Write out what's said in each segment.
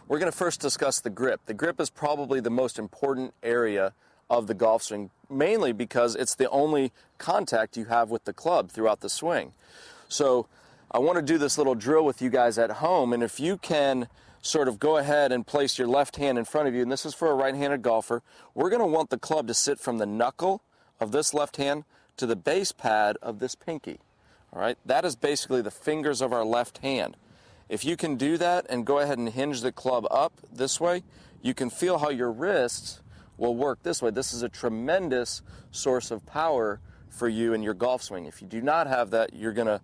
We're going to first discuss the grip. The grip is probably the most important area of the golf swing, mainly because it's the only contact you have with the club throughout the swing. So I want to do this little drill with you guys at home, and if you can sort of go ahead and place your left hand in front of you, and this is for a right-handed golfer, we're going to want the club to sit from the knuckle of this left hand to the base pad of this pinky. All right, that is basically the fingers of our left hand. If you can do that and go ahead and hinge the club up this way, you can feel how your wrists will work this way. This is a tremendous source of power for you in your golf swing. If you do not have that, you're going to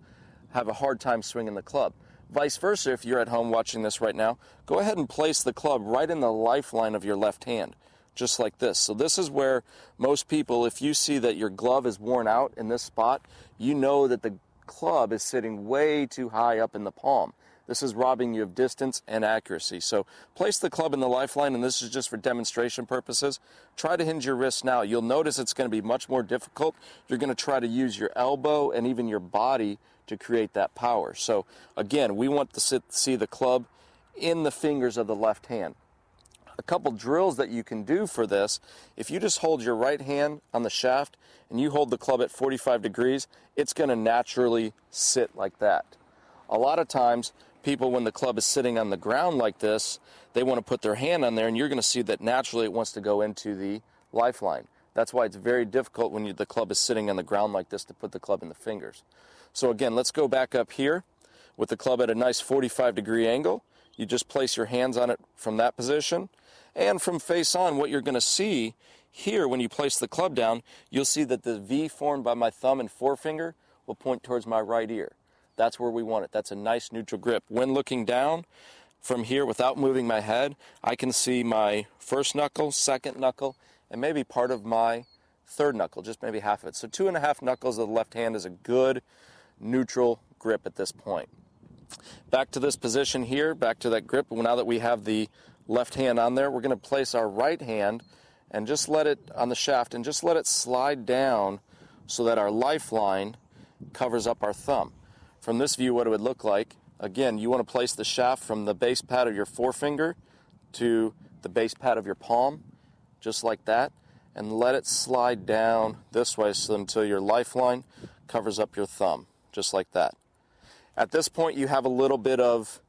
have a hard time swinging the club. Vice versa, if you're at home watching this right now, go ahead and place the club right in the lifeline of your left hand, just like this. So this is where most people, if you see that your glove is worn out in this spot, you know that the club is sitting way too high up in the palm. This is robbing you of distance and accuracy. So place the club in the lifeline, and this is just for demonstration purposes. Try to hinge your wrist now. You'll notice it's going to be much more difficult. You're going to try to use your elbow and even your body to create that power. So again, we want to see the club in the fingers of the left hand. A couple drills that you can do for this: if you just hold your right hand on the shaft and you hold the club at 45 degrees, it's going to naturally sit like that. A lot of times, people, when the club is sitting on the ground like this, they want to put their hand on there, and you're going to see that naturally it wants to go into the lifeline. That's why it's very difficult when the club is sitting on the ground like this to put the club in the fingers. So again, let's go back up here with the club at a nice 45-degree angle. You just place your hands on it from that position. And from face on, what you're going to see here when you place the club down, you'll see that the V formed by my thumb and forefinger will point towards my right ear. That's where we want it. That's a nice neutral grip. When looking down from here without moving my head, I can see my first knuckle, second knuckle, and maybe part of my third knuckle, just maybe half of it. So 2.5 knuckles of the left hand is a good neutral grip at this point. Back to this position here, back to that grip. Now that we have the left hand on there, we're going to place our right hand and just let it on the shaft and just let it slide down so that our lifeline covers up our thumb. From this view, what it would look like, again, you want to place the shaft from the base pad of your forefinger to the base pad of your palm, just like that, and let it slide down this way until your lifeline covers up your thumb, just like that. At this point, you have a little bit of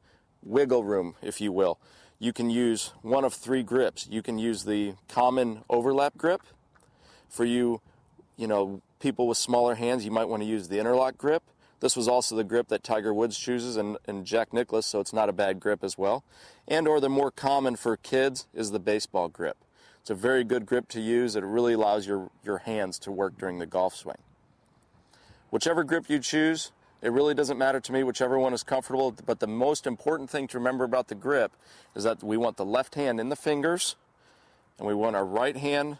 wiggle room, if you will. You can use one of 3 grips. You can use the common overlap grip. For you people with smaller hands, you might want to use the interlock grip. This was also the grip that Tiger Woods chooses and Jack Nicklaus, so it's not a bad grip as well. And or the more common for kids is the baseball grip. It's a very good grip to use. It really allows your hands to work during the golf swing. Whichever grip you choose, it really doesn't matter to me, whichever one is comfortable, but the most important thing to remember about the grip is that we want the left hand in the fingers, and we want our right hand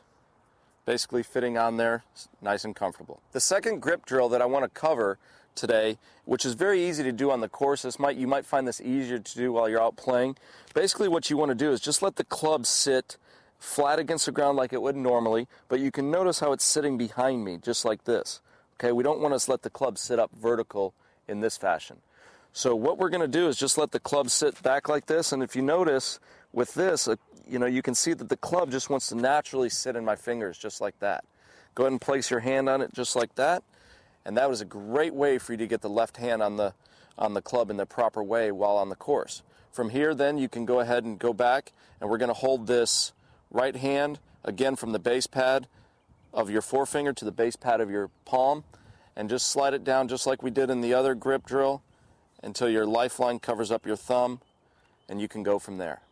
basically fitting on there nice and comfortable. The second grip drill that I want to cover today, which is very easy to do on the course, you might find this easier to do while you're out playing. Basically what you want to do is just let the club sit flat against the ground like it would normally, but you can notice how it's sitting behind me, just like this. Okay, we don't want to let the club sit up vertical in this fashion. So what we're going to do is just let the club sit back like this, and if you notice with this, you can see that the club just wants to naturally sit in my fingers, just like that. Go ahead and place your hand on it just like that, and that was a great way for you to get the left hand on the club in the proper way while on the course. From here, then, you can go ahead and go back, and we're going to hold this right hand, again, from the base pad of your forefinger to the base pad of your palm, and just slide it down just like we did in the other grip drill until your lifeline covers up your thumb, and you can go from there.